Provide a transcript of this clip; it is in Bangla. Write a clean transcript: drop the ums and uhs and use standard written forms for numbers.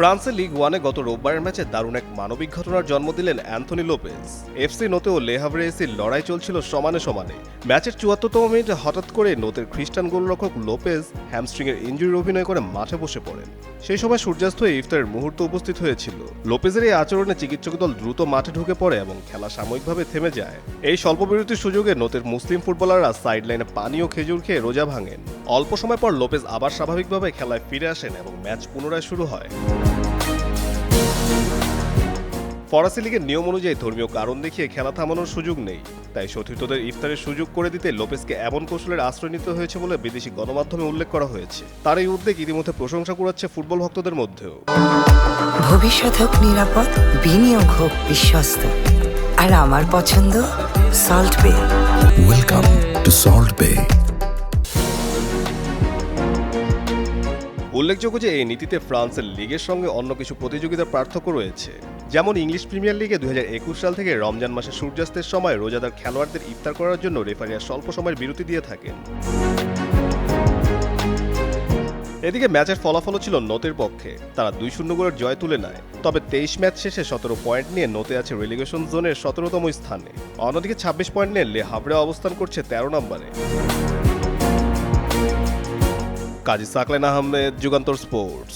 ফ্রান্সের লিগ ওয়ানে গত রোববারের ম্যাচে দারুণ এক মানবিক ঘটনার জন্ম দিলেন অ্যান্থনি লোপেজ। এফসি নোতে ও লে হাভরে এসির লড়াই চলছিল সমানে সমানে। ম্যাচের ৭৪তম মিনিটে হঠাৎ করে নোতের খ্রিস্টান গোলরক্ষক লোপেজ হ্যামস্ট্রিংয়ের ইনজুরির অভিনয় করে মাঠে বসে পড়েন। সেই সময় সূর্যাস্ত হয়ে ইফতারের মুহূর্ত উপস্থিত হয়েছিল। লোপেজের এই আচরণে চিকিৎসক দল দ্রুত মাঠে ঢুকে পড়ে এবং খেলা সাময়িকভাবে থেমে যায়। এই স্বল্প বিরতির সুযোগে নোতের মুসলিম ফুটবলাররা সাইডলাইনে পানি ও খেজুর খেয়ে রোজা ভাঙেন। অল্প সময় পর লোপেজ আবার স্বাভাবিকভাবে খেলায় ফিরে আসেন এবং ম্যাচ পুনরায় শুরু হয়। ফরাসি লিগের নিয়ম অনুযায়ী ধর্মীয় কারণ দেখিয়ে খেলা থামানোর সুযোগ নেই, তাই সতীর্থদের ইফতারের সুযোগ করে দিতে লোপেজকে এমন কৌশলের আশ্রয় নিতে হয়েছে বলে বিদেশি গণমাধ্যমে উল্লেখ করা হয়েছে। তার এই উদ্যোগ ইতিমধ্যে প্রশংসা কুড়াচ্ছে ফুটবল ভক্তদের মধ্যেও। ভবিষ্যৎ হোক নিরাপদ, বিনিয়োগ হোক বিশ্বস্ত, আর আমার পছন্দ সল্ট বে। ওয়েলকাম টু সল্ট বে। উল্লেখযোগ্য যে এই নীতিতে ফ্রান্সের লিগের সঙ্গে অন্য কিছু প্রতিযোগিতার পার্থক্য রয়েছে। যেমন ইংলিশ প্রিমিয়ার লিগে ২০২১ সাল থেকে রমজান মাসে সূর্যাস্তের সময় রোজাদার খেলোয়াড়দের ইফতার করার জন্য রেফারিরা স্বল্প সময়ের বিরতি দিয়ে থাকেন। এদিকে ম্যাচের ফলাফলও ছিল নোতের পক্ষে। তারা ২-০ গোলের জয় তুলে নেয়। তবে ২৩ ম্যাচ শেষে ১৭ পয়েন্ট নিয়ে নোতে আছে রেলিগেশন জোনের ১৭তম স্থানে। অন্যদিকে ২৬ পয়েন্ট নিয়ে লে হাভরে অবস্থান করছে ১৩ নম্বরে। কাজী সাকলেন আহমেদ, যুগান্তর স্পোর্টস।